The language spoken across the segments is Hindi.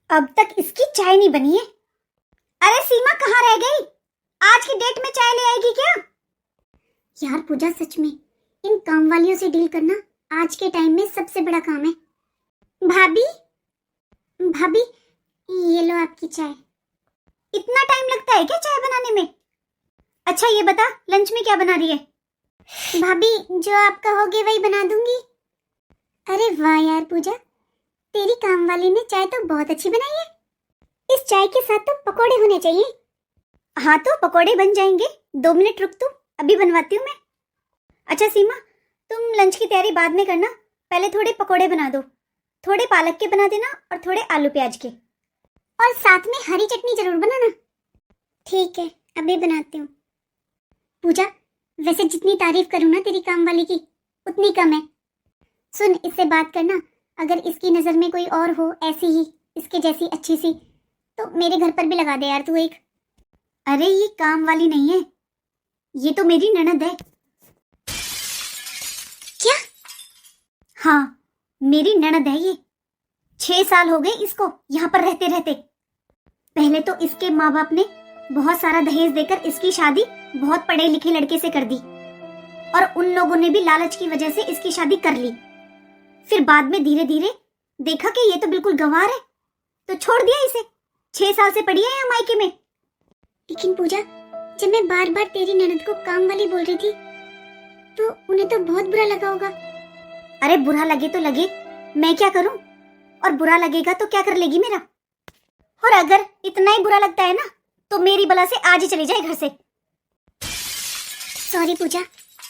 अब तक इसकी चाय नहीं बनी है। अरे सीमा कहाँ रह गई? आज की डेट में चाय ले आएगी क्या? यार पूजा, सच में इन काम वालियों से डील करना आज के टाइम में सबसे बड़ा काम है। भाभी, भाभी, ये लो आपकी चाय। इतना टाइम लगता है क्या चाय बनाने में? अच्छा ये बता, लंच में क्या बना रही है? भाभी, जो आप कहोगे वही बना दूंगी। अरे वाह यार पूजा, तेरी काम वाली ने चाय तो बहुत अच्छी बनाई है। इस चाय के साथ तो पकोड़े होने चाहिए। हाँ तो पकोड़े बन जाएंगे, 2 मिनट रुक तू, अभी बनवाती हूँ मैं। अच्छा सीमा, तुम लंच की तैयारी बाद में करना, पहले थोड़े पकोड़े बना दो। थोड़े पालक के बना देना और थोड़े आलू प्याज के, और साथ में हरी चटनी जरूर बनाना। ठीक है, अभी बनाती हूँ। पूजा, वैसे जितनी तारीफ करूँ ना तेरी काम वाली की उतनी कम है। सुन, इससे बात करना, अगर इसकी नज़र में कोई और हो ऐसी ही इसके जैसी अच्छी सी, तो मेरे घर पर भी लगा दे यार तू एक। अरे ये काम वाली नहीं है, ये तो मेरी ननद है। क्या? हाँ, मेरी ननद है ये। 6 साल हो गए इसको यहाँ पर रहते रहते। पहले तो इसके माँ बाप ने बहुत सारा दहेज देकर इसकी शादी बहुत पढ़े लिखे लड़के से कर दी, और उन लोगों ने भी लालच की वजह से इसकी शादी कर ली। फिर बाद में धीरे धीरे देखा कि ये तो बिल्कुल गंवार है, तो छोड़ दिया इसे। 6 साल से पड़ी है यहाँ मायके में। लेकिन पूजा, जब मैं बार बार तेरी ननद को काम वाली बोल रही थी तो उन्हें तो बहुत बुरा लगा होगा। अरे बुरा लगे तो लगे, मैं क्या करूं? और बुरा लगेगा तो क्या कर लेगी मेरा? और अगर इतना ही बुरा लगता है ना तो मेरी बला से आज ही चली जाए घर से। सॉरी पूजा,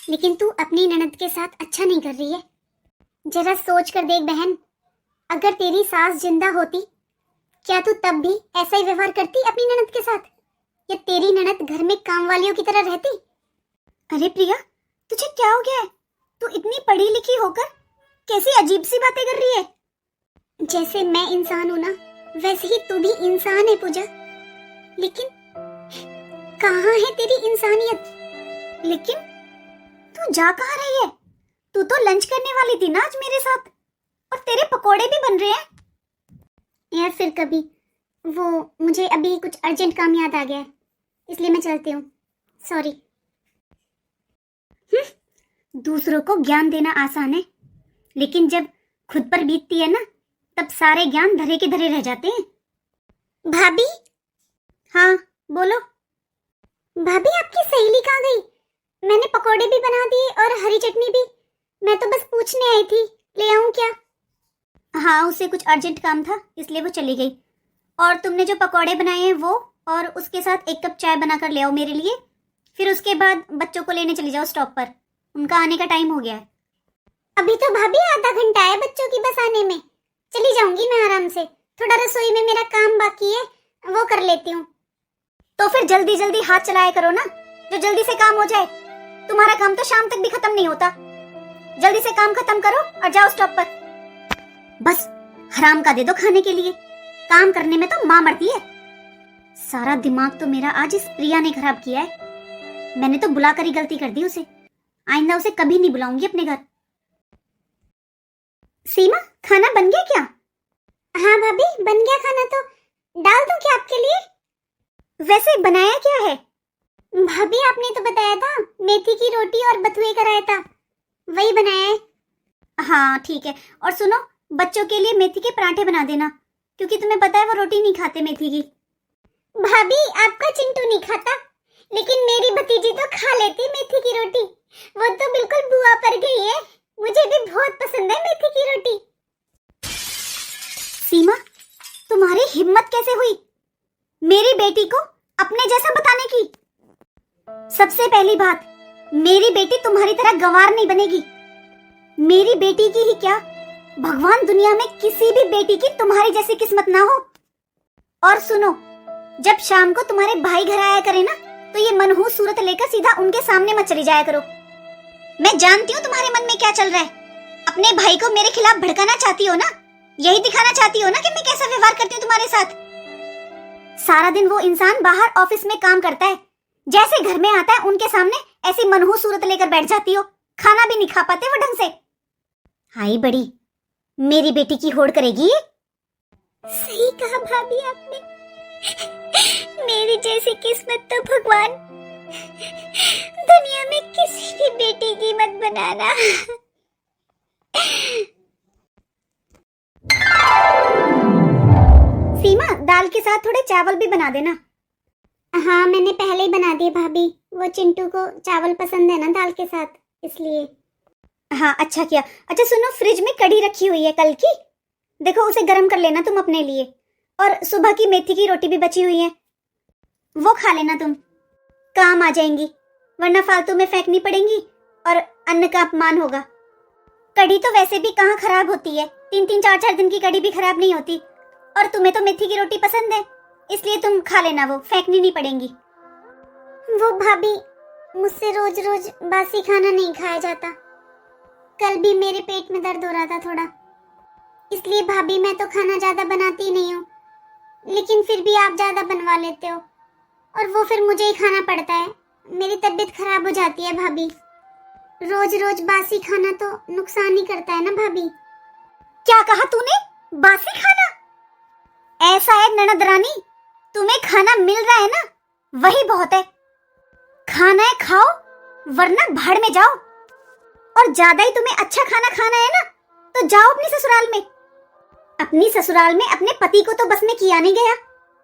लेकिन तू अपनी ननद के साथ अच्छा नहीं कर रही है। जरा सोच कर देख बहन, अगर तेरी सास जिंदा होती, क्या तू तब भी ऐसा ही व्यवहार करती अपनी ननद के साथ, या तेरी ननद घर में काम वालियों की तरह रहती? अरे प्रिया, तुझे क्या हो गया है? तू इतनी पढ़ी लिखी होकर कैसी अजीब सी बातें कर रही है। जैसे मैं इंसान हूं ना, वैसे ही तू भी इंसान है पूजा। लेकिन कहाँ है तेरी इंसानियत? लेकिन तू जा कहाँ रही है? तू तो लंच करने वाली थी ना आज मेरे साथ, और तेरे पकोड़े भी बन रहे हैं। यार फिर कभी, वो मुझे अभी कुछ अर्जेंट काम याद आ गया है, इसलिए मैं चलती हूँ। सॉरी। दूसरों को ज्ञान देना आसान है, लेकिन जब खुद पर बीतती है ना, तब सारे ज्ञान धरे के धरे रह जाते हैं। भाभी। हाँ बोलो। भाभी, आपकी सहेली कहाँ गई? मैंने पकोड़े भी बना दिए और हरी चटनी भी। मैं तो बस पूछने आई थी, ले आऊं क्या? हाँ, उसे कुछ अर्जेंट काम था इसलिए वो चली गई। और तुमने जो पकोड़े बनाए हैं वो, और उसके साथ 1 कप चाय बनाकर ले आओ मेरे लिए। फिर उसके बाद बच्चों को लेने चली जाओ स्टॉप पर, उनका आने का टाइम हो गया है। अभी तो भाभी आधा घंटा है बच्चों की बस आने में। चली जाऊंगी मैं आराम से, थोड़ा रसोई में मेरा काम बाकी है, वो कर लेती हूँ। तो फिर जल्दी जल्दी हाथ चलाया करो ना, जो जल्दी से काम हो जाए। तुम्हारा काम तो शाम तक भी खत्म नहीं होता। जल्दी से काम खत्म करो और जाओ स्टॉप पर। बस हराम का दे दो खाने के लिए, काम करने में तो माँ मरती है। सारा दिमाग तो मेरा आज इस प्रिया ने खराब किया है। मैंने तो बुलाकर ही गलती कर दी उसे। आइंदा उसे कभी नहीं बुलाऊंगी अपने घर। सीमा, खाना बन गया क्या? हाँ भाभी, बन गया खाना। तो डाल दूं क्या आपके लिए? वैसे बनाया क्या है? भाभी, आपने तो बताया था मेथी की रोटी और बथुए का रायता, वही बनाया है। हाँ ठीक है, और सुनो, बच्चों के लिए मेथी के पराठे बना देना, क्योंकि तुम्हें पता है वो रोटी नहीं खाते मेथी की। भाभी, आपका चिंटू नहीं खाता, लेकिन मेरी भतीजी तो खा लेती मेथी की रोटी। वो तो बिल्कुल बुआ पर गई है। मुझे भी बहुत पसंद है मेथी की रोटी। सीमा, तुम्हारी हिम्मत कैसे हुई मेरी बेटी को अपने जैसा बताने की? सबसे पहली बात, मेरी बेटी तुम्हारी तरह गंवार नहीं बनेगी। मेरी बेटी की ही क्या, भगवान दुनिया में किसी भी बेटी की तुम्हारी जैसी किस्मत ना हो। और सुनो, जब शाम को तुम्हारे भाई घर आया करे ना, तो ये मनहूस सूरत लेकर सीधा उनके सामने मत चली जाया करो। मैं जानती हूँ तुम्हारे मन में क्या चल रहा है। अपने भाई को मेरे खिलाफ भड़काना चाहती हो ना, यही दिखाना चाहती हो ना कि मैं कैसा व्यवहार करती हूँ तुम्हारे साथ। सारा दिन वो इंसान बाहर ऑफिस में काम करता है, जैसे घर में आता है उनके सामने ऐसी मनहूस सूरत लेकर बैठ जाती हो। खाना भी नहीं खा पाते वो ढंग से। हाय बड़ी, मेरी बेटी की होड़ करेगी ये। सही कहा भाभी आपने। मेरी जैसी किस्मत तो भगवान दुनिया में किसी भी बेटी की मत बनाना। सीमा, दाल के साथ थोड़े चावल भी बना देना। हाँ, मैंने पहले ही बना दिए भाभी। वो चिंटू को चावल पसंद है ना दाल के साथ, इसलिए। हाँ, अच्छा किया। अच्छा सुनो, फ्रिज में कढ़ी रखी हुई है कल की, देखो उसे गर्म कर लेना तुम अपने लिए। और सुबह की मेथी की रोटी भी बची हुई है, वो खा लेना तुम, काम आ जाएंगी, वरना फालतू में फेंकनी पड़ेंगी और अन्न का अपमान होगा। कढ़ी तो वैसे भी कहाँ खराब होती है, 3-3 4-4 दिन की कढ़ी भी खराब नहीं होती। और तुम्हें तो मेथी की रोटी पसंद है, इसलिए तुम खा लेना, वो फेंकनी नहीं पड़ेंगी। वो भाभी, मुझसे रोज रोज बासी खाना नहीं खाया जाता। कल भी मेरे पेट में दर्द हो रहा था थोड़ा, इसलिए भाभी मैं तो खाना ज्यादा बनाती नहीं हूँ, लेकिन फिर भी आप ज्यादा बनवा लेते हो और वो फिर मुझे ही खाना पड़ता है। मेरी तबीयत खराब हो जाती है भाभी। रोज रोज बासी खाना तो नुकसान ही करता है ना भाभी। क्या कहा तूने? बासी खाना? ऐसा है ननद रानी, तुम्हें खाना मिल रहा है ना, वही बहुत है। खाना है खाओ, वरना भाड़ में जाओ। और ज्यादा ही तुम्हें अच्छा खाना खाना है ना, तो जाओ अपनी ससुराल में। अपनी ससुराल में अपने पति को तो बस में किया नहीं गया।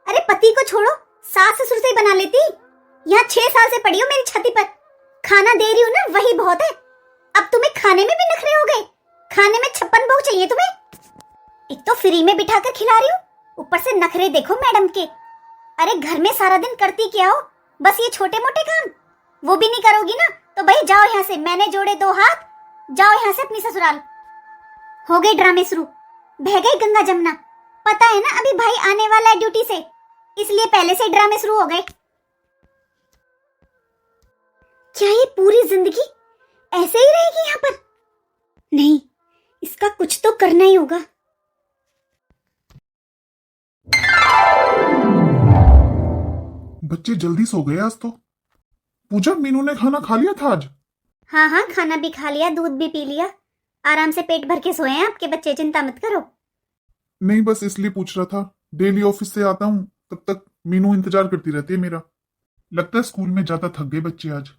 अरे पति को छोड़ो, सास ससुर से बना लेती। यहाँ 6 साल से पड़ी हो मेरी छाती पर, खाना दे रही हूँ ना, वही बहुत है। अब तुम्हें खाने में भी नखरे हो गए, खाने में 56 भोग चाहिए तुम्हें। एक तो फ्री में बिठा कर खिला रही हूँ, ऊपर से नखरे देखो मैडम के। अरे घर में सारा दिन करती क्या हो, बस ये छोटे मोटे काम, वो भी नहीं करोगी ना, तो भाई जाओ यहाँ से, मैंने जोड़े 2 हाथ, जाओ यहाँ से अपनी ससुराल। हो गए ड्रामे शुरू, बह गई गंगा जमुना। पता है ना अभी भाई आने वाला है ड्यूटी से, इसलिए पहले से ड्रामे शुरू हो गए। क्या ये पूरी जिंदगी ऐसे ही रहेगी यहाँ पर? नहीं, इसका कुछ तो करना ही होगा। बच्चे जल्दी सो गए आज तो। पूजा, मीनू ने खाना खा लिया था आज? हाँ हाँ, खाना भी खा लिया, दूध भी पी लिया, आराम से पेट भर के सोए हैं आपके बच्चे, चिंता मत करो। नहीं, बस इसलिए पूछ रहा था, डेली ऑफिस से आता हूँ तब तक मीनू इंतजार करती रहती है मेरा। लगता है स्कूल में ज्यादा थक गए बच्चे आज।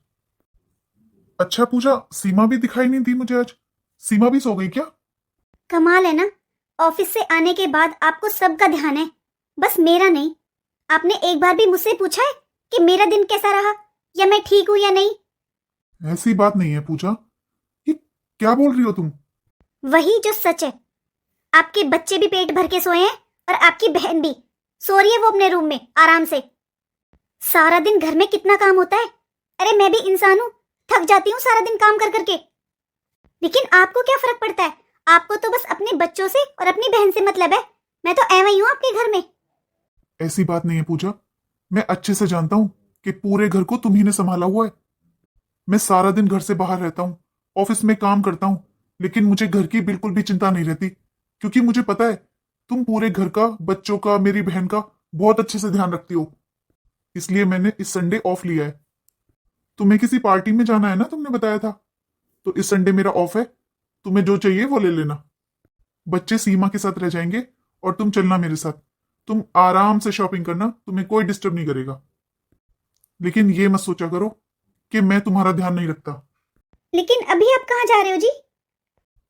अच्छा पूजा, सीमा भी दिखाई नहीं दी मुझे आज। सीमा भी सो गई क्या? कमाल है ना, ऑफिस से आने के बाद आपको सबका ध्यान है, बस मेरा नहीं। आपने एक बार भी मुझसे पूछा है कि मेरा दिन कैसा रहा, या मैं ठीक हूं या नहीं? ऐसी बात नहीं है पूजा, ये क्या बोल रही हो तुम? वही जो सच है। आपके बच्चे भी पेट भर के सोए हैं और आपकी बहन भी सो रही है, वो अपने रूम में आराम से। सारा दिन घर में कितना काम होता है, अरे मैं भी इंसान हूँ, थक जाती हूँ सारा दिन काम कर करके। लेकिन आपको क्या फर्क पड़ता है, आपको तो बस अपने बच्चों से और अपनी बहन से मतलब है। मैं तो ऐवा ही हूँ आपके घर में। ऐसी बात नहीं है पूजा, मैं अच्छे से जानता हूँ कि पूरे घर को तुम्ही ने संभाला हुआ है। मैं सारा दिन घर से बाहर रहता हूँ, ऑफिस में काम करता हूँ, लेकिन मुझे घर की बिल्कुल भी चिंता नहीं रहती, क्योंकि मुझे पता है तुम पूरे घर का, बच्चों का, मेरी बहन का बहुत अच्छे से ध्यान रखती हो। इसलिए मैंने इस संडे ऑफ लिया है। तुम्हें किसी पार्टी में जाना है ना, तुमने बताया था, तो इस संडे मेरा ऑफ है, तुम्हें जो चाहिए वो ले लेना। बच्चे सीमा के साथ रह जाएंगे और तुम चलना मेरे साथ। तुम आराम से शॉपिंग करना, तुम्हें कोई डिस्टर्ब नहीं करेगा। लेकिन ये मत सोचा करो कि मैं तुम्हारा ध्यान नहीं रखता। लेकिन अभी आप कहाँ जा रहे हो जी?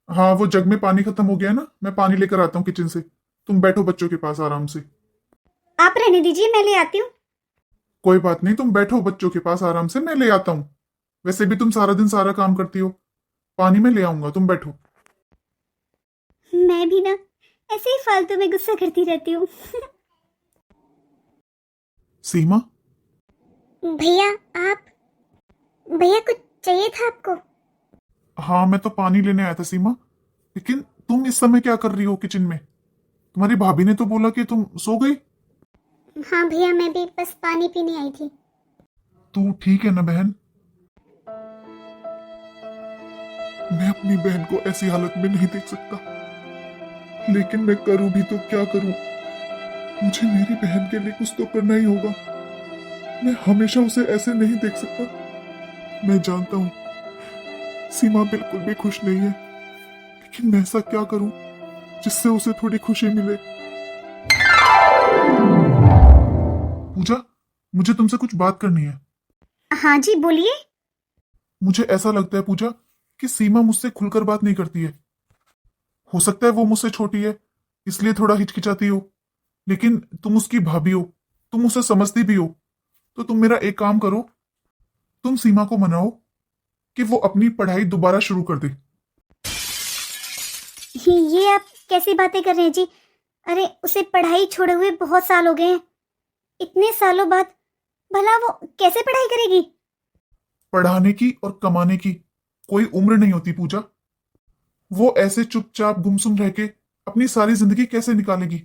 हाँ, वो जग में पानी खत्म हो गया ना, मैं पानी लेकर आता हूँ किचन से। तुम बैठो बच्चों के पास आराम से। आप रहने दीजिए, मैं ले आती हूँ। कोई बात नहीं, तुम बैठो बच्चों के पास आराम से, मैं ले आता हूँ। वैसे भी तुम सारा दिन सारा काम करती हो, पानी में ले आऊंगा, तुम बैठो। मैं भी ना ऐसे ही फालतू में गुस्सा करती रहती हूँ। सीमा, भैया, आप, भैया कुछ चाहिए था आपको? हाँ मैं तो पानी लेने आया था सीमा, लेकिन तुम इस समय क्या कर रही हो किचन में? तुम्हारी भाभी ने तो बोला कि तुम सो गई। हाँ भैया, मैं भी बस पानी पीने आई थी। तू ठीक है ना बहन? मैं अपनी बहन को ऐसी हालत में नहीं देख सकता, लेकिन मैं करूं भी तो क्या करूं? मुझे मेरी बहन के लिए कुछ तो करना ही होगा। मैं हमेशा उसे ऐसे नहीं देख सकता। मैं जानता हूं सीमा बिल्कुल भी खुश नहीं है, लेकिन मैं ऐसा क्या करूं जिससे उसे थोड़ी खुशी मिले? पूजा, मुझे तुमसे कुछ बात करनी है। हाँ जी बोलिए। मुझे ऐसा लगता है पूजा कि सीमा मुझसे खुलकर बात नहीं करती है। हो सकता है वो मुझसे छोटी है, इसलिए थोड़ा हिचकिचाती हो, लेकिन तुम उसकी भाभी हो, तुम उसे समझती भी हो। तो तुम मेरा एक काम करो, तुम सीमा को मनाओ कि वो अपनी पढ़ाई दोबारा शुरू कर दे। ये आप कैसी बातें कर रहे हैं जी? अरे उसे पढ़ाई छोड़े हुए बहुत साल हो गए हैं। इतने सालों बाद भला वो कैसे पढ़ाई करेगी? पढ़ाने की और कमाने की कोई उम्र नहीं होती पूजा। वो ऐसे चुपचाप गुमसुम रह के अपनी सारी जिंदगी कैसे निकालेगी?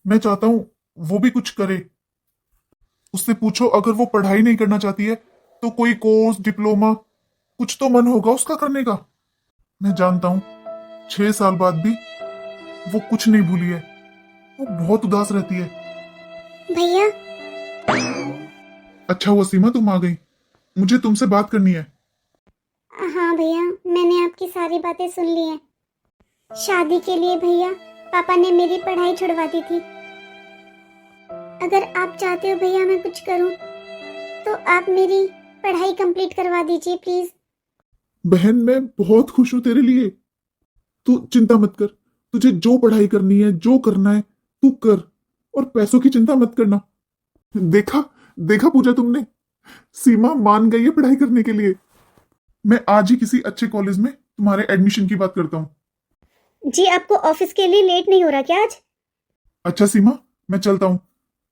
मैं चाहता हूं वो भी कुछ करे। उससे पूछो, अगर वो पढ़ाई नहीं करना चाहती है तो कोई कोर्स, डिप्लोमा, कुछ तो मन होगा उसका करने का। मैं जानता हूं 6 साल बाद भी वो कुछ नहीं भूली है। वो बहुत उदास रहती है। भैया। अच्छा हुआ सीमा तुम आ गई, मुझे तुमसे बात करनी है। हाँ भैया, मैंने आपकी सारी बातें सुन ली हैं। शादी के लिए भैया पापा ने मेरी पढ़ाई छुड़वा दी थी। अगर आप चाहते हो भैया मैं कुछ करूं तो आप मेरी पढ़ाई कंप्लीट करवा दीजिए प्लीज। बहन मैं बहुत खुश हूं तेरे लिए। तू चिंता मत कर, तुझे जो पढ़ाई करनी है, जो करना है तू कर, और पैसों की चिंता मत करना। देखा देखा पूजा, तुमने, सीमा मान गई है पढ़ाई करने के लिए। मैं आज ही किसी अच्छे कॉलेज में तुम्हारे एडमिशन की बात करता हूँ। जी आपको ऑफिस के लिए लेट नहीं हो रहा क्या आज? अच्छा सीमा, मैं चलता हूँ,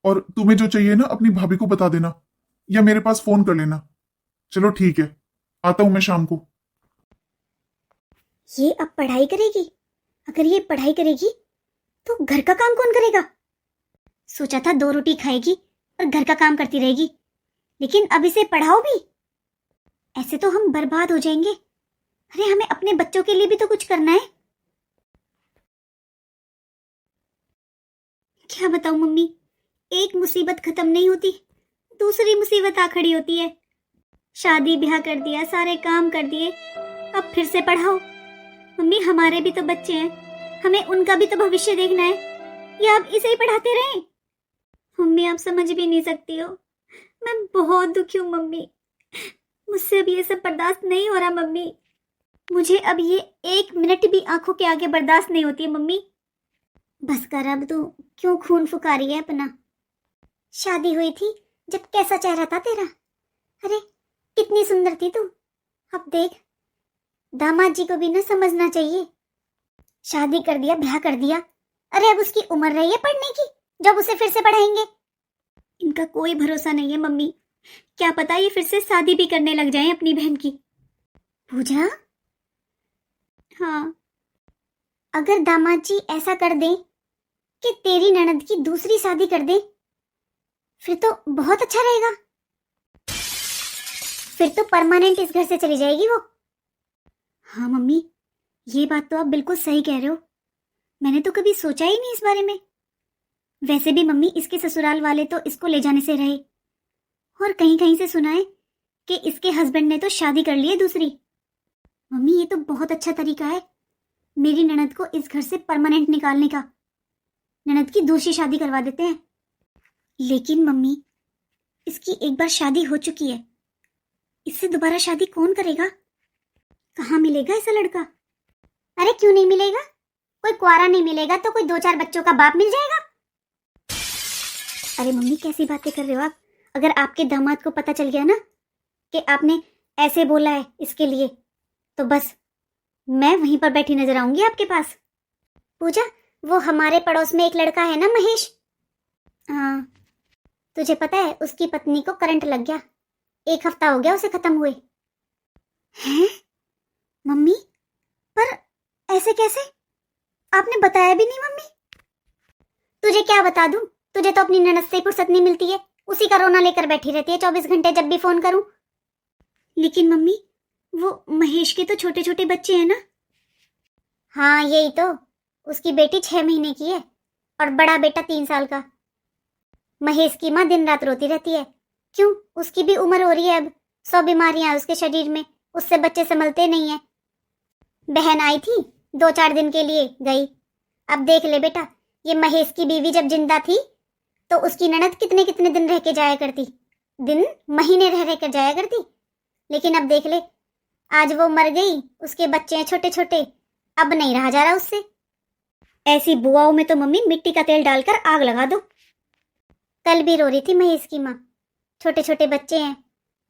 और तुम्हें जो चाहिए ना अपनी भाभी को बता देना या मेरे पास फोन कर लेना। चलो ठीक है, आता हूं मैं शाम को। ये अब पढ़ाई करेगी? अगर ये पढ़ाई करेगी तो घर का काम कौन करेगा? सोचा था 2 रोटी खाएगी और घर का काम करती रहेगी, लेकिन अब इसे पढ़ाओ भी? ऐसे तो हम बर्बाद हो जाएंगे। अरे हमें अपने बच्चों के लिए भी तो कुछ करना है। क्या बताऊं मम्मी, एक मुसीबत खत्म नहीं होती, दूसरी मुसीबत आ खड़ी होती है। शादी ब्याह कर दिया, सारे काम कर दिए, अब फिर से पढ़ाओ। मम्मी हमारे भी तो बच्चे हैं, हमें उनका भी तो भविष्य देखना है, या आप इसे ही पढ़ाते रहें? मम्मी आप समझ भी नहीं सकती हो, मैं बहुत दुखी हूँ मम्मी। मुझसे अब ये सब बर्दाश्त नहीं हो रहा मम्मी। मुझे अब ये 1 मिनट भी आंखों के आगे बर्दाश्त नहीं होती है मम्मी। बस कर, अब तू क्यों खून फुकारी है अपना? शादी हुई थी जब कैसा चेहरा था तेरा? अरे कितनी सुंदर थी तू। अब देख, दामाद जी को भी ना समझना चाहिए। शादी कर दिया, ब्याह कर दिया, अरे अब उसकी उम्र रही है पढ़ने की, जब उसे फिर से पढ़ाएंगे। इनका कोई भरोसा नहीं है मम्मी, क्या पता ये फिर से शादी भी करने लग जाएं अपनी बहन की। पूजा, हाँ, अगर दामाद जी ऐसा कर दे कि तेरी ननद की दूसरी शादी कर दे, फिर तो बहुत अच्छा रहेगा। फिर तो परमानेंट इस घर से चली जाएगी वो। हाँ मम्मी, ये बात तो आप बिल्कुल सही कह रहे हो। मैंने तो कभी सोचा ही नहीं इस बारे में। वैसे भी मम्मी इसके ससुराल वाले तो इसको ले जाने से रहे, और कहीं कहीं से सुना है कि इसके हस्बैंड ने तो शादी कर ली है दूसरी। मम्मी ये तो बहुत अच्छा तरीका है मेरी ननद को इस घर से परमानेंट निकालने का। ननद की दूसरी शादी करवा देते हैं। लेकिन मम्मी, इसकी एक बार शादी हो चुकी है, इससे दोबारा शादी कौन करेगा? कहाँ मिलेगा ऐसा लड़का? अरे क्यों नहीं मिलेगा? कोई कुआरा नहीं मिलेगा तो कोई 2-4 बच्चों का बाप मिल जाएगा। अरे मम्मी कैसी बातें कर रहे हो आप? अगर आपके दामाद को पता चल गया ना कि आपने ऐसे बोला है इसके लिए, तो बस मैं वहीं पर बैठी नजर आऊंगी आपके पास। पूजा, वो हमारे पड़ोस में एक लड़का है ना, महेश। हाँ, तुझे पता है उसकी पत्नी को करंट लग गया, 1 हफ्ता हो गया उसे खत्म हुए। हैं? मम्मी, पर ऐसे कैसे? आपने बताया भी नहीं मम्मी। तुझे क्या बता दूं, तुझे तो अपनी ननद से फुर्सत नहीं मिलती है, उसी का रोना लेकर बैठी रहती है 24 घंटे जब भी फोन करूं। लेकिन मम्मी, वो महेश के तो छोटे छोटे बच्चे हैं ना। हाँ यही तो, उसकी बेटी 6 महीने की है और बड़ा बेटा 3 साल का। महेश की माँ दिन रात रोती रहती है। क्यों? उसकी भी उम्र हो रही है अब, 100 बीमारियां हैं उसके शरीर में, उससे बच्चे संभलते नहीं है। बहन आई थी 2-4 दिन के लिए, गई। अब देख ले बेटा, ये महेश की बीवी जब जिंदा थी तो उसकी ननद कितने कितने दिन रह के जाया करती, दिन महीने रह रह कर जाया करती। लेकिन अब देख ले, आज वो मर गई, उसके बच्चे हैं छोटे छोटे, अब नहीं रहा जा रहा उससे। ऐसी बुआओं में तो मम्मी मिट्टी का तेल डालकर आग लगा दो। कल भी रो रही थी महेश की माँ, छोटे छोटे बच्चे हैं,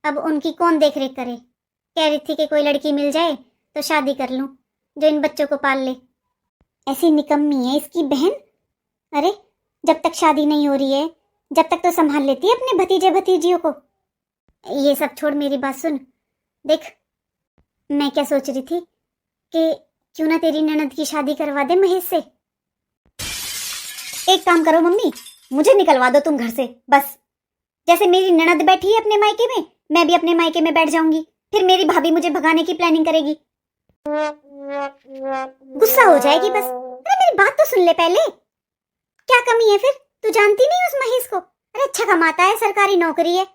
अब उनकी कौन देख रेख करे। कह रही थी कि कोई लड़की मिल जाए तो शादी कर लूं जो इन बच्चों को पाल ले। ऐसी निकम्मी है इसकी बहन। अरे जब तक शादी नहीं हो रही है, जब तक तो संभाल लेती है अपने भतीजे भतीजियों को। ये सब छोड़, मेरी बात सुन। देख, मैं क्या सोच रही थी कि क्यों ना तेरी ननद की शादी करवा दे महेश से। एक काम करो मम्मी, मुझे निकलवा दो तुम घर से बस। जैसे मेरी ननद बैठी है अपने मायके में, मैं भी अपने मायके में बैठ जाऊंगी। फिर मेरी भाभी मुझे भगाने की प्लानिंग करेगी, गुस्सा हो जाएगी बस। अरे मेरी बात तो सुन ले पहले। क्या कमी है फिर? तू जानती नहीं उस महेश को? अरे अच्छा कमाता है, सरकारी नौकरी है।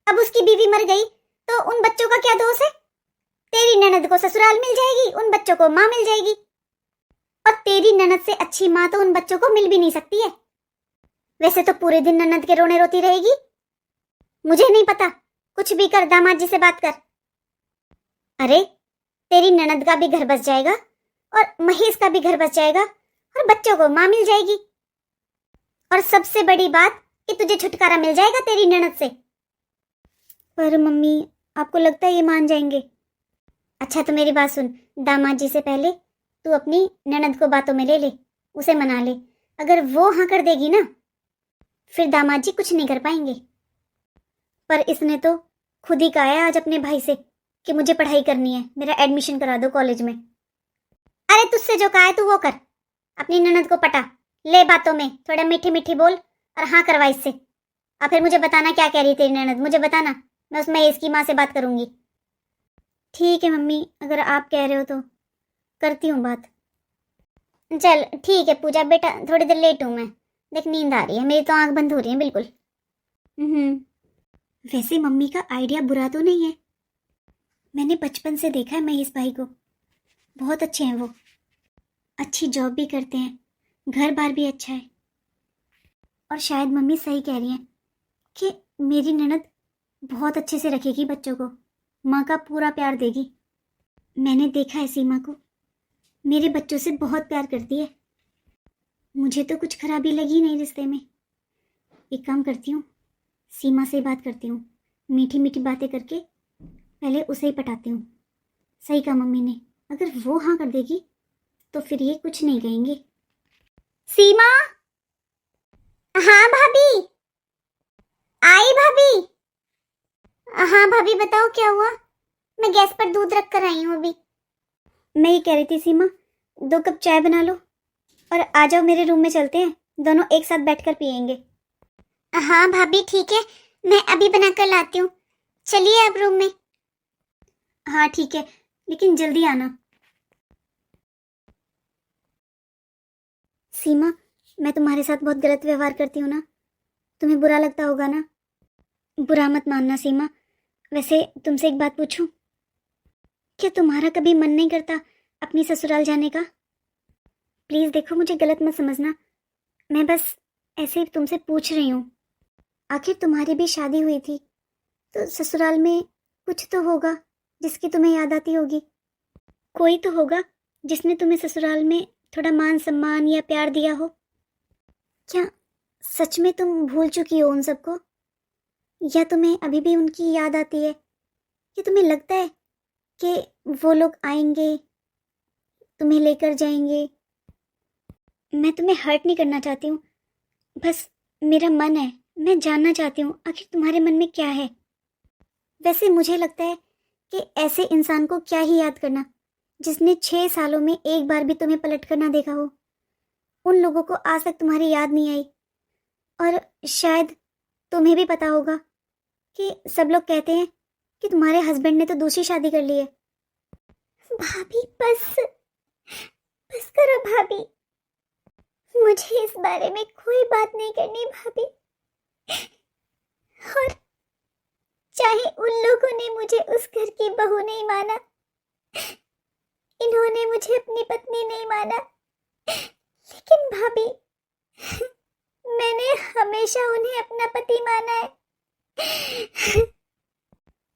अब उसकी बीवी मर गई तो उन बच्चों का क्या दोष है? तेरी ननद को ससुराल मिल जाएगी, उन बच्चों को माँ मिल जाएगी। और तेरी ननद से अच्छी माँ तो उन बच्चों को मिल भी नहीं सकती है। वैसे तो पूरे दिन ननद के रोने रोती रहेगी। मुझे नहीं पता, कुछ भी कर, दामाद जी से बात कर। अरे तेरी ननद का भी घर बस जाएगा और महेश का भी घर बस जाएगा और बच्चों को माँ मिल जाएगी। और सबसे बड़ी बात कि तुझे छुटकारा मिल जाएगा तेरी ननद से। पर मम्मी, आपको लगता है ये मान जाएंगे? अच्छा तो मेरी बात सुन, दामाद जी से पहले तू अपनी ननद को बातों में ले ले, उसे मना ले। अगर वो हाँ कर देगी ना, फिर दामाद जी कुछ नहीं कर पाएंगे। पर इसने तो खुद ही कहा है आज अपने भाई से कि मुझे पढ़ाई करनी है, मेरा एडमिशन करा दो कॉलेज में। अरे तुझसे जो कहा है तू वो कर, अपनी ननद को पटा ले, बातों में थोड़ा मीठी मीठी बोल और हाँ करवा इससे। और फिर मुझे बताना क्या कह रही तेरी ननद, मुझे बताना, मैं उस महेश की माँ से बात करूंगी। ठीक है मम्मी, अगर आप कह रहे हो तो करती हूँ बात। चल ठीक है पूजा बेटा, थोड़ी देर लेट हूँ मैं, देख नींद आ रही है, मेरी तो आंख बंद हो रही है बिल्कुल। वैसे मम्मी का आइडिया बुरा तो नहीं है। मैंने बचपन से देखा है महेश भाई को, बहुत अच्छे हैं वो, अच्छी जॉब भी करते हैं, घर बार भी अच्छा है। और शायद मम्मी सही कह रही हैं कि मेरी ननद बहुत अच्छे से रखेगी बच्चों को, माँ का पूरा प्यार देगी। मैंने देखा है सीमा को, मेरे बच्चों से बहुत प्यार करती है। मुझे तो कुछ खराबी लगी नहीं रिश्ते में। एक काम करती हूँ, सीमा से बात करती हूँ, मीठी मीठी बातें करके पहले उसे ही पटाती हूँ। सही कहा मम्मी ने, अगर वो हाँ कर देगी तो फिर ये कुछ नहीं कहेंगे। सीमा। हाँ भाभी। आई भाभी। हाँ भाभी बताओ क्या हुआ? मैं गैस पर दूध रख कर आई हूँ अभी। मैं ये कह रही थी सीमा, 2 कप चाय बना लो और आ जाओ, मेरे रूम में चलते हैं, दोनों एक साथ बैठकर पियेंगे। हाँ भाभी ठीक है, मैं अभी बनाकर लाती हूँ, चलिए आप रूम में। हाँ ठीक है, लेकिन जल्दी आना। सीमा, मैं तुम्हारे साथ बहुत गलत व्यवहार करती हूँ ना, तुम्हें बुरा लगता होगा ना? बुरा मत मानना सीमा। वैसे तुमसे एक बात पूछूं, क्या तुम्हारा कभी मन नहीं करता अपनी ससुराल जाने का? प्लीज़ देखो, मुझे गलत मत समझना, मैं बस ऐसे तुमसे पूछ रही हूँ। आखिर तुम्हारी भी शादी हुई थी तो ससुराल में कुछ तो होगा जिसकी तुम्हें याद आती होगी। कोई तो होगा जिसने तुम्हें ससुराल में थोड़ा मान सम्मान या प्यार दिया हो। क्या सच में तुम भूल चुकी हो उन सबको, या तुम्हें अभी भी उनकी याद आती है? कि तुम्हें लगता है कि वो लोग आएंगे, तुम्हें लेकर जाएंगे? मैं तुम्हें हर्ट नहीं करना चाहती हूँ, बस मेरा मन है, मैं जानना चाहती हूँ आखिर तुम्हारे मन में क्या है। वैसे मुझे लगता है कि ऐसे इंसान को क्या ही याद करना जिसने 6 सालों में एक बार भी तुम्हें पलट कर ना देखा हो। उन लोगों को आज तक तुम्हारी याद नहीं आई। और शायद तुम्हें भी पता होगा कि सब लोग कहते हैं कि तुम्हारे हस्बैंड ने तो दूसरी शादी कर ली है। भाभी बस बस करो भाभी, मुझे इस बारे में कोई बात नहीं करनी भाभी। और चाहे उन लोगों ने मुझे उस घर की बहू नहीं माना, इन्होंने मुझे अपनी पत्नी नहीं माना, लेकिन भाभी मैंने हमेशा उन्हें अपना पति माना है।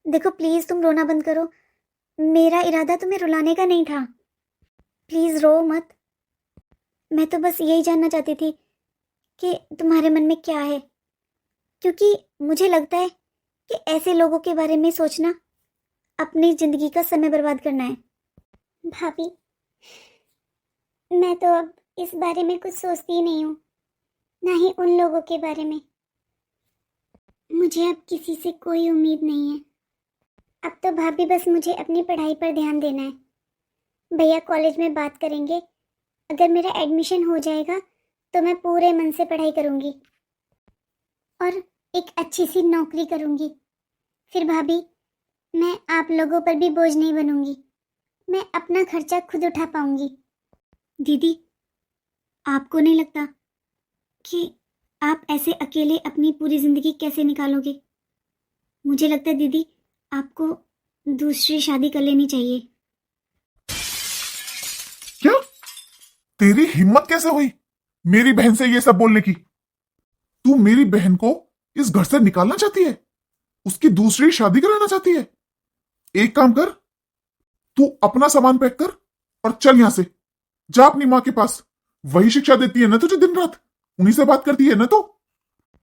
देखो प्लीज तुम रोना बंद करो। मेरा इरादा तुम्हें रुलाने का नहीं था। प्लीज रो मत। मैं तो बस यही जानना चाहती थी कि तुम्हारे मन में क्या है, क्योंकि मुझे लगता है कि ऐसे लोगों के बारे में सोचना अपनी जिंदगी का समय बर्बाद करना है। भाभी, मैं तो अब इस बारे में कुछ सोचती ही नहीं हूँ, ना ही उन लोगों के बारे में। मुझे अब किसी से कोई उम्मीद नहीं है। अब तो भाभी बस मुझे अपनी पढ़ाई पर ध्यान देना है। भैया कॉलेज में बात करेंगे, अगर मेरा एडमिशन हो जाएगा तो मैं पूरे मन से पढ़ाई करूँगी और एक अच्छी सी नौकरी करूँगी। फिर भाभी, मैं आप लोगों पर भी बोझ नहीं बनूंगी। मैं अपना खर्चा खुद उठा पाऊंगी। दीदी, आपको नहीं लगता कि आप ऐसे अकेले अपनी पूरी जिंदगी कैसे निकालोगे? मुझे लगता है दीदी, आपको दूसरी शादी कर लेनी चाहिए। क्या? तेरी हिम्मत कैसे हुई मेरी बहन से ये सब बोलने की? तू मेरी बहन को इस घर से निकालना चाहती है, उसकी दूसरी शादी कराना चाहती है? एक काम कर, तू अपना सामान पैक कर और चल यहां से। जा अपनी मां के पास, वही शिक्षा देती है ना तुझे दिन रात, उन्हीं से बात करती है ना तो।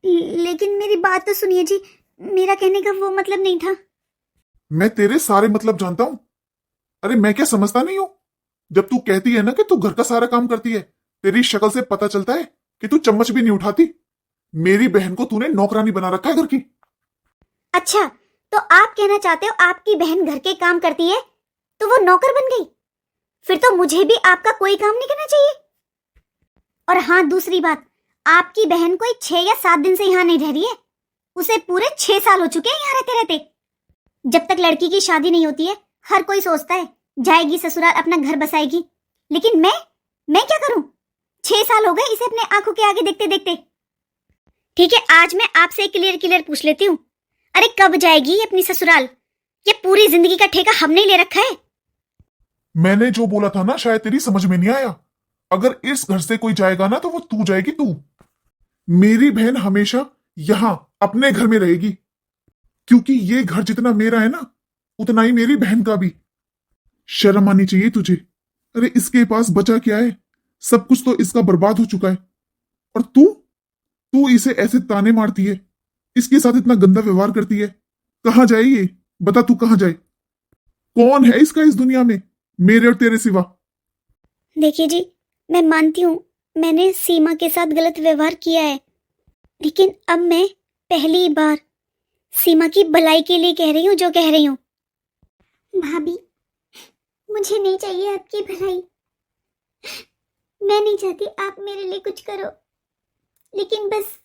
लेकिन मेरी बात तो सुनिए जी, मेरा कहने का वो मतलब नहीं था। मैं तेरे सारे मतलब जानता हूं। अरे मैं क्या समझता नहीं हूं? जब तू कहती है ना कि तू घर का सारा काम करती है, तेरी शक्ल से पता चलता है कि तू चम्मच भी नहीं उठाती। मेरी बहन को तूने नौकरानी बना रखा है घर की। अच्छा, तो आप कहना चाहते हो आपकी बहन घर के काम करती है तो वो नौकर बन गई? फिर तो मुझे भी आपका कोई काम नहीं करना चाहिए। और हाँ, दूसरी बात, आपकी बहन कोई 6 या 7 दिन से यहाँ नहीं रह रही है, उसे पूरे 6 साल हो चुके हैं यहाँ रहते रहते। जब तक लड़की की शादी नहीं होती है, हर कोई सोचता है जाएगी ससुराल, अपना घर बसाएगी। लेकिन मैं क्या करूं? 6 साल हो गए इसे अपने आंखों के आगे देखते देखते। ठीक है, आज मैं आपसे क्लियर पूछ लेती हूँ, अरे कब जाएगी ये अपनी ससुराल? ये पूरी जिंदगी का ठेका हमने ही ले रखा है। मैंने जो बोला था ना, शायद तेरी समझ में नहीं आया। अगर इस घर से कोई जाएगा ना तो वो तू जाएगी, तू। मेरी बहन हमेशा यहां अपने घर में रहेगी, क्योंकि ये घर जितना मेरा है ना, उतना ही मेरी बहन का भी। शर्म आनी चाहिए तुझे। अरे इसके पास बचा क्या है? सब कुछ तो इसका बर्बाद हो चुका है। और तू तू इसे ऐसे ताने मारती है, इसके साथ इतना गंदा व्यवहार करती है। कहां जाए ये? बता, तू कहां जाए? कौन है इसका इस दुनिया में, मेरे और तेरे सिवा? देखिए जी, मैं मानती हूँ मैंने सीमा के साथ गलत व्यवहार किया है, लेकिन अब मैं पहली बार सीमा की भलाई के लिए कह रही हूँ जो कह रही हूँ। भाभी, मुझे नहीं चाहिए आपकी भलाई। मैं नहीं चाहती आप मेरे लिए कुछ करो, लेकिन बस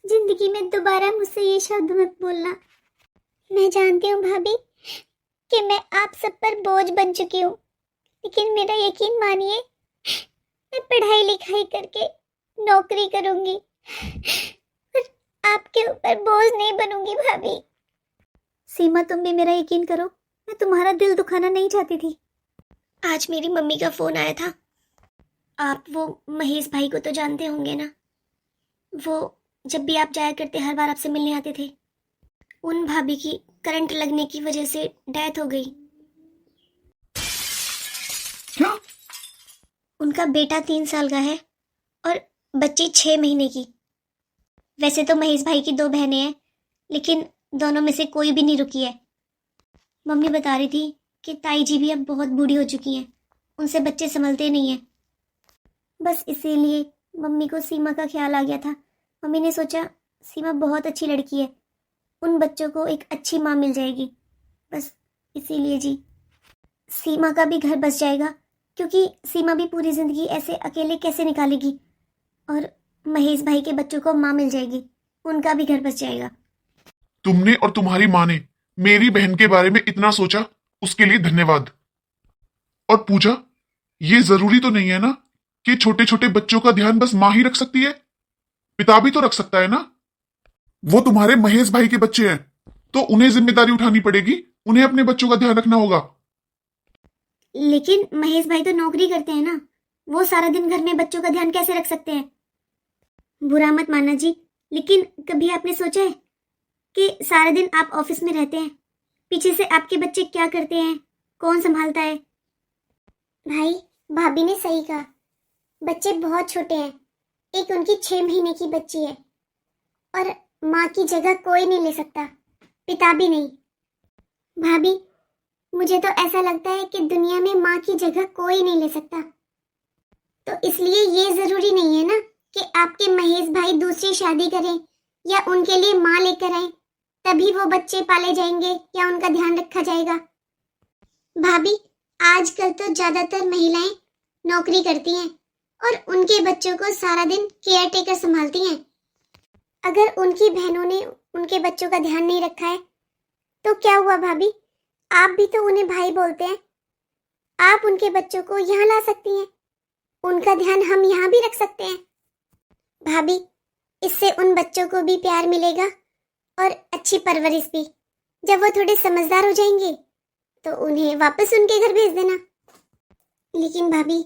जिंदगी में दोबारा मुझसे ये शब्द मत बोलना। मैं जानती हूँ भाभी कि मैं आप सब पर बोझ बन चुकी हूँ, लेकिन मेरा यकीन मानिए, मैं पढ़ाई लिखाई करके नौकरी करूंगी और आपके ऊपर बोझ नहीं बनूंगी भाभी। सीमा, तुम भी मेरा यकीन करो, मैं तुम्हारा दिल दुखाना नहीं चाहती थी। आज मेरी मम्मी का फोन आया था। आप वो महेश भाई को तो जानते होंगे ना, वो जब भी आप जाया करते हर बार आपसे मिलने आते थे। उन भाभी की करंट लगने की वजह से डेथ हो गई। क्या? उनका बेटा 3 साल का है और बच्ची 6 महीने की। वैसे तो महेश भाई की 2 बहनें हैं, लेकिन दोनों में से कोई भी नहीं रुकी है। मम्मी बता रही थी कि ताई जी भी अब बहुत बूढ़ी हो चुकी हैं, उनसे बच्चे संभलते नहीं हैं। बस इसीलिए मम्मी को सीमा का ख्याल आ गया था। मम्मी ने सोचा सीमा बहुत अच्छी लड़की है, उन बच्चों को एक अच्छी माँ मिल जाएगी। बस इसीलिए जी, सीमा का भी घर बस जाएगा, क्योंकि सीमा भी पूरी जिंदगी ऐसे अकेले कैसे निकालेगी। और महेश भाई के बच्चों को माँ मिल जाएगी, उनका भी घर बस जाएगा। तुमने और तुम्हारी माँ ने मेरी बहन के बारे में इतना सोचा, उसके लिए धन्यवाद। और पूजा, ये जरूरी तो नहीं है ना कि छोटे छोटे बच्चों का ध्यान बस माँ ही रख सकती है, पिता भी तो रख सकता है ना। वो तुम्हारे महेश भाई के बच्चे हैं, तो उन्हें जिम्मेदारी उठानी पड़ेगी, उन्हें अपने बच्चों का ध्यान रखना होगा। लेकिन महेश भाई तो नौकरी करते हैं ना, वो सारा दिन घर में बच्चों का ध्यान कैसे रख सकते हैं? बुरा मत मानना जी, लेकिन कभी आपने सोचा है कि सारा दिन आप ऑफिस में रहते हैं, पीछे से आपके बच्चे क्या करते हैं, कौन संभालता है? भाई, भाभी ने सही कहा, बच्चे बहुत छोटे हैं। एक उनकी 6 महीने की बच्ची है और माँ की जगह कोई नहीं ले सकता, पिता भी नहीं। भाभी, मुझे तो ऐसा लगता है कि दुनिया में माँ की जगह कोई नहीं ले सकता। तो इसलिए ये जरूरी नहीं है ना कि आपके महेश भाई दूसरी शादी करें या उनके लिए माँ लेकर आए तभी वो बच्चे पाले जाएंगे या उनका ध्यान रखा जाएगा। भाभी, आजकल तो ज्यादातर महिलाएं नौकरी करती हैं और उनके बच्चों को सारा दिन केयर टेकर संभालती हैं। अगर उनकी बहनों ने उनके बच्चों का ध्यान नहीं रखा है तो क्या हुआ भाभी? आप भी तो उन्हें भाई बोलते हैं। आप उनके बच्चों को यहाँ ला सकती हैं, उनका ध्यान हम यहाँ भी रख सकते हैं। भाभी, इससे उन बच्चों को भी प्यार मिलेगा और अच्छी परवरिश भी। जब वो थोड़े समझदार हो जाएंगे तो उन्हें वापस उनके घर भेज देना। लेकिन भाभी,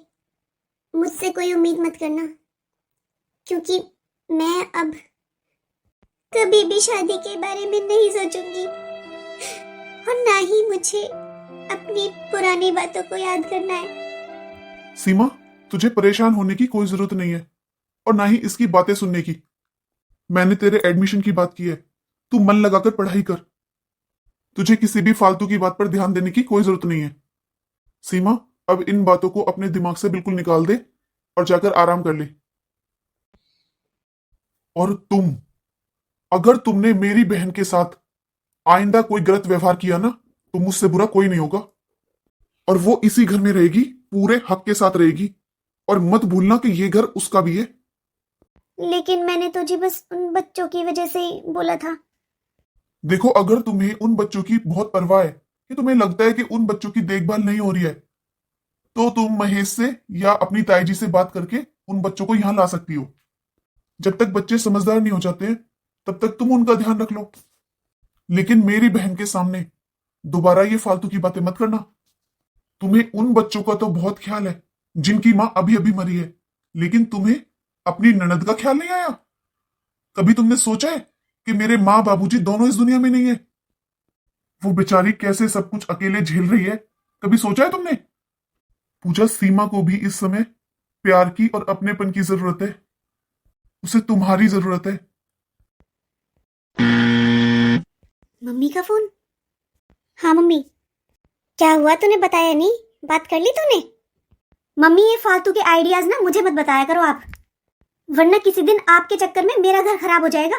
मुझसे कोई उम्मीद मत करना, क्योंकि मैं अब कभी भी शादी के बारे में नहीं सोचूंगी और ना ही मुझे अपनी पुरानी बातों को याद करना है। सीमा, तुझे परेशान होने की कोई जरूरत नहीं है और ना ही इसकी बातें सुनने की। मैंने तेरे एडमिशन की बात की है, तू मन लगाकर पढ़ाई कर। तुझे किसी भी फालतू की बात पर ध्यान देने की कोई जरूरत नहीं है। सीमा, अब इन बातों को अपने दिमाग से बिल्कुल निकाल दे और जाकर आराम कर ले। और अगर तुमने मेरी बहन के साथ आइंदा कोई गलत व्यवहार किया ना, तो मुझसे बुरा कोई नहीं होगा और वो इसी घर में रहेगी, पूरे हक के साथ रहेगी। और मत भूलना कि ये घर उसका भी है। लेकिन मैंने तो जी बस उन बच्चों की वजह से ही बोला था। देखो, अगर तुम्हें उन बच्चों की बहुत परवाह है कि तुम्हें लगता है कि उन बच्चों की देखभाल नहीं हो रही है, तो तुम महेश से या अपनी ताई जी से बात करके उन बच्चों को यहां ला सकती हो। जब तक बच्चे समझदार नहीं हो जाते तब तक तुम उनका ध्यान रख लो। लेकिन मेरी बहन के सामने दोबारा ये फालतू की बातें मत करना। तुम्हें उन बच्चों का तो बहुत ख्याल है जिनकी मां अभी अभी मरी है, लेकिन तुम्हें अपनी ननद का ख्याल नहीं आया? कभी तुमने सोचा है कि मेरे माँ बाबूजी दोनों इस दुनिया में नहीं है? वो बेचारी कैसे सब कुछ अकेले झेल रही है, कभी सोचा है तुमने? पूजा, सीमा को भी इस समय प्यार की और अपनेपन की जरूरत है। उसे तुम्हारी जरूरत है। मम्मी का फोन। हाँ मम्मी, क्या हुआ? तूने बताया नहीं, बात कर ली तूने? मम्मी, ये फालतू के आइडियाज ना मुझे मत बताया करो आप, वरना किसी दिन आपके चक्कर में मेरा घर खराब हो जाएगा।